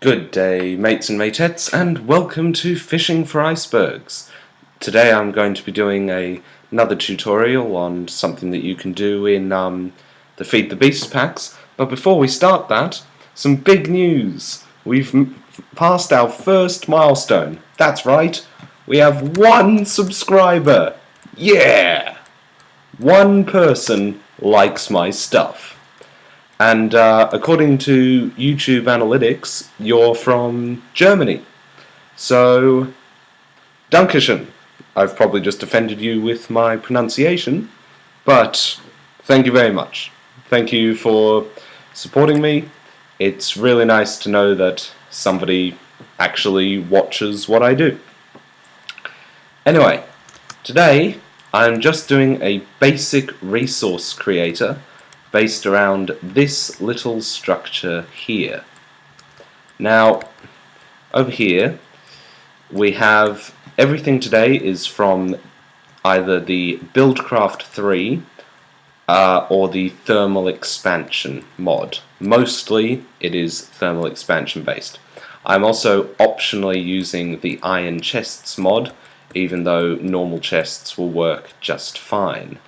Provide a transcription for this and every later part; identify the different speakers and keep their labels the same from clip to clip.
Speaker 1: Good day, mates and matettes, and welcome to Fishing for Icebergs. Today I'm going to be doing another tutorial on something that you can do in the Feed the Beast packs. But before we start that, some big news. We've passed our first milestone. That's right, we have 1 subscriber. Yeah! 1 person likes my stuff. And according to YouTube Analytics, you're from Germany. So, Dankeschön. I've probably just offended you with my pronunciation, but thank you very much. Thank you for supporting me. It's really nice to know that somebody actually watches what I do. Anyway, today I'm just doing a basic resource creator based around this little structure here. Now, over here we have everything today is from either the Buildcraft 3 or the Thermal Expansion mod. Mostly it is Thermal Expansion based. I'm also optionally using the Iron Chests mod, even though normal chests will work just fine.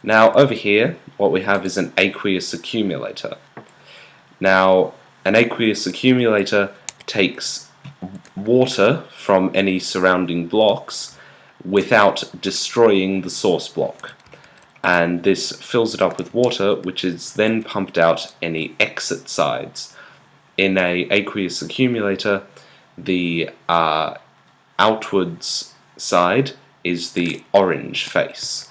Speaker 1: Now over here what we have is an aqueous accumulator. Now an aqueous accumulator takes water from any surrounding blocks without destroying the source block, and this fills it up with water, which is then pumped out any exit sides. In a aqueous accumulator, the outwards side is the orange face.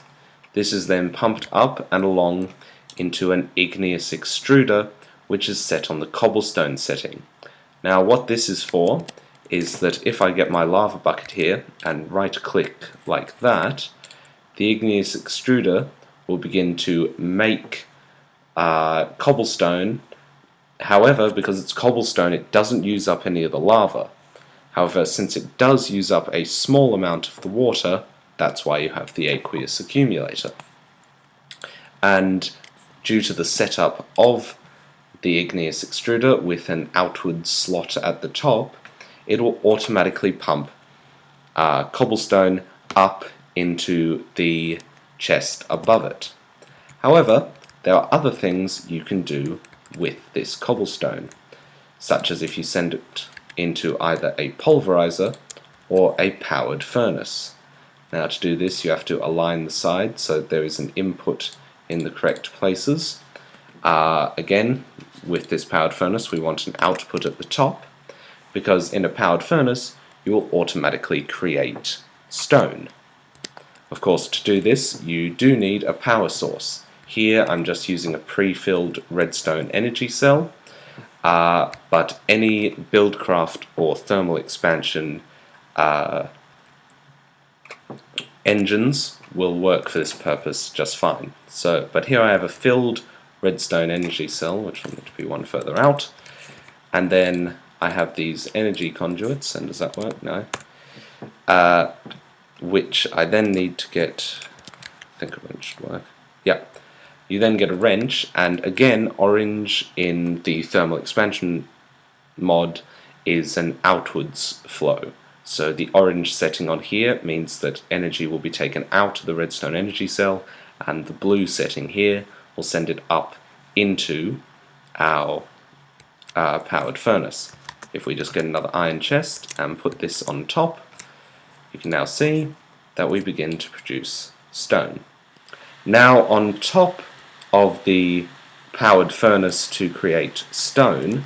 Speaker 1: This is then pumped up and along into an igneous extruder, which is set on the cobblestone setting. Now what this is for is that if I get my lava bucket here and right click like that, the igneous extruder will begin to make cobblestone. However, because it's cobblestone, it doesn't use up any of the lava. However, since it does use up a small amount of the water, that's why you have the aqueous accumulator. And due to the setup of the igneous extruder with an outward slot at the top, it will automatically pump cobblestone up into the chest above it. However, there are other things you can do with this cobblestone, such as if you send it into either a pulverizer or a powered furnace. Now to do this you have to align the sides so there is an input in the correct places. Again, with this powered furnace we want an output at the top, because in a powered furnace you will automatically create stone. Of course, to do this you do need a power source. Here I'm just using a pre-filled redstone energy cell, but any Buildcraft or Thermal Expansion engines will work for this purpose just fine. But here I have a filled redstone energy cell, which will need to be one further out, and then I have these energy conduits, and does that work? No. Which I then need to get, I think a wrench should work. Yeah. You then get a wrench, and again, orange in the Thermal Expansion mod is an outwards flow. So the orange setting on here means that energy will be taken out of the redstone energy cell, and the blue setting here will send it up into our powered furnace. If we just get another iron chest and put this on top, you can now see that we begin to produce stone. Now on top of the powered furnace to create stone,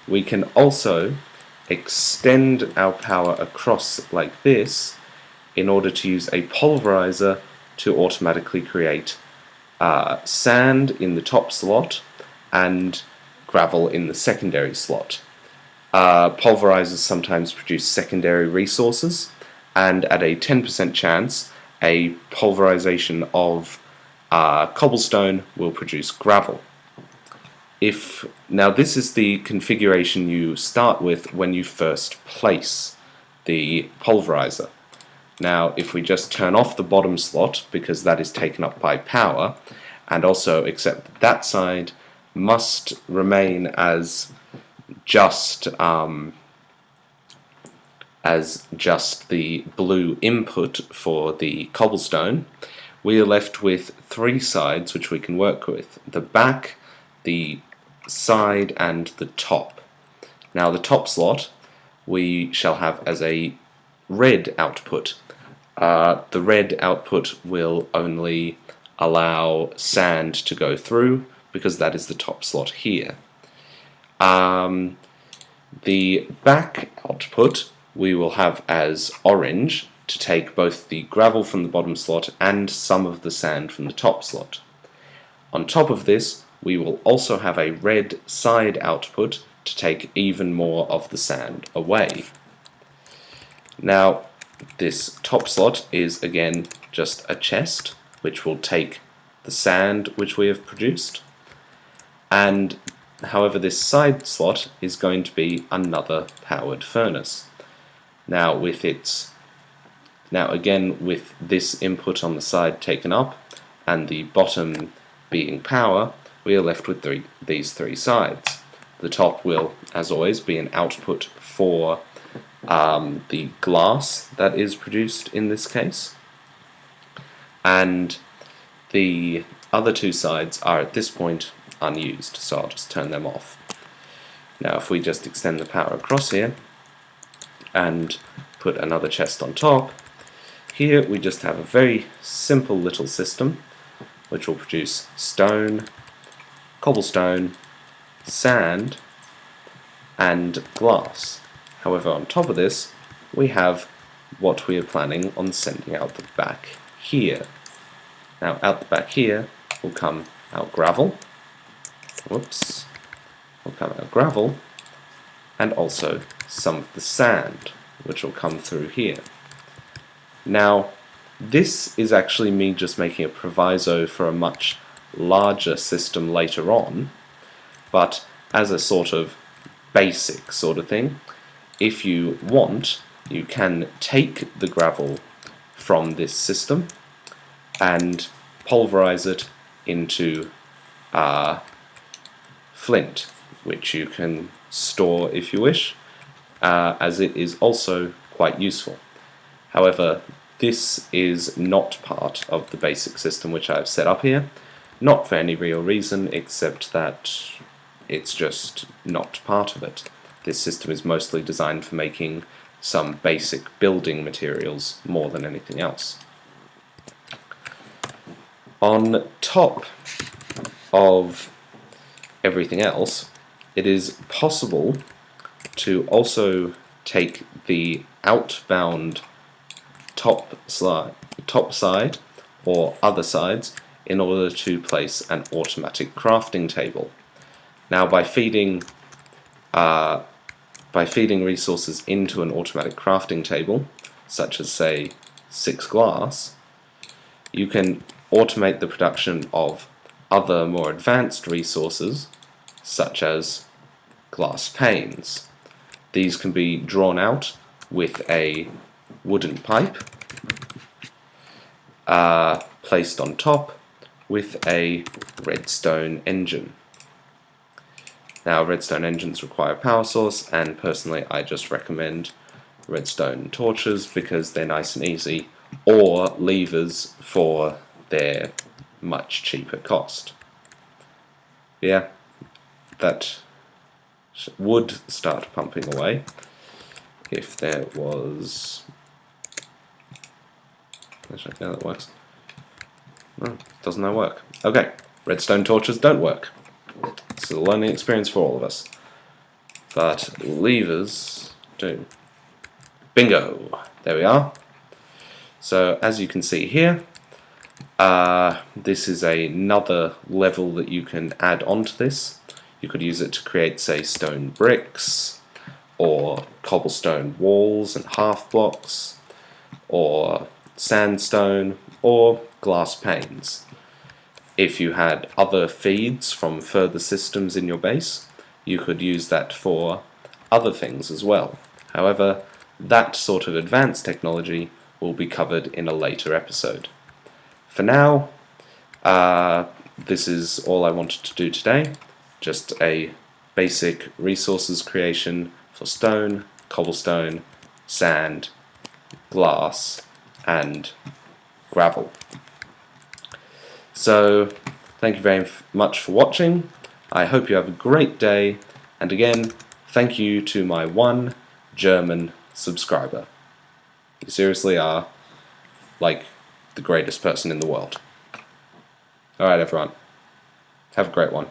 Speaker 1: we can also extend our power across like this in order to use a pulverizer to automatically create sand in the top slot and gravel in the secondary slot. Pulverizers sometimes produce secondary resources, and at a 10% chance a pulverization of cobblestone will produce gravel. Now this is the configuration you start with when you first place the pulverizer. Now if we just turn off the bottom slot, because that is taken up by power, and also accept that side must remain as just the blue input for the cobblestone, we are left with three sides which we can work with: the back, the side, and the top. Now the top slot we shall have as a red output. The red output will only allow sand to go through because that is the top slot here. The back output we will have as orange to take both the gravel from the bottom slot and some of the sand from the top slot. On top of this, we will also have a red side output to take even more of the sand away. Now, this top slot is again just a chest which will take the sand which we have produced, and however this side slot is going to be another powered furnace. Now again with this input on the side taken up and the bottom being power, we are left with these three sides. The top will, as always, be an output for the glass that is produced in this case, and the other two sides are at this point unused, so I'll just turn them off. Now if we just extend the power across here and put another chest on top, here we just have a very simple little system which will produce stone, cobblestone, sand, and glass. However, on top of this, we have what we are planning on sending out the back here. Now, out the back here will come out gravel. Whoops. Will come out gravel, and also some of the sand, which will come through here. Now, this is actually me just making a proviso for a much larger system later on, but as a sort of basic sort of thing, if you want, you can take the gravel from this system and pulverize it into flint, which you can store if you wish, as it is also quite useful. However, this is not part of the basic system which I've set up here, not for any real reason except that it's just not part of it. This system is mostly designed for making some basic building materials more than anything else. On top of everything else, it is possible to also take the outbound top side or other sides in order to place an automatic crafting table. Now, by feeding resources into an automatic crafting table, such as say 6 glass, you can automate the production of other more advanced resources, such as glass panes. These can be drawn out with a wooden pipe placed on top with a redstone engine. Now, redstone engines require a power source, and personally I just recommend redstone torches because they're nice and easy, or levers for their much cheaper cost. Yeah, that would start pumping away if there was... Let's check how that works. No, doesn't that work? Okay, redstone torches don't work. It's a learning experience for all of us. But levers do. Bingo! There we are. So as you can see here, this is another level that you can add onto this. You could use it to create, say, stone bricks, or cobblestone walls and half blocks, or sandstone, or glass panes. If you had other feeds from further systems in your base, you could use that for other things as well. However, that sort of advanced technology will be covered in a later episode. For now, this is all I wanted to do today. Just a basic resources creation for stone, cobblestone, sand, glass, and gravel. So, thank you very much for watching. I hope you have a great day, and again, thank you to my one German subscriber. You seriously are like the greatest person in the world. Alright everyone, have a great one.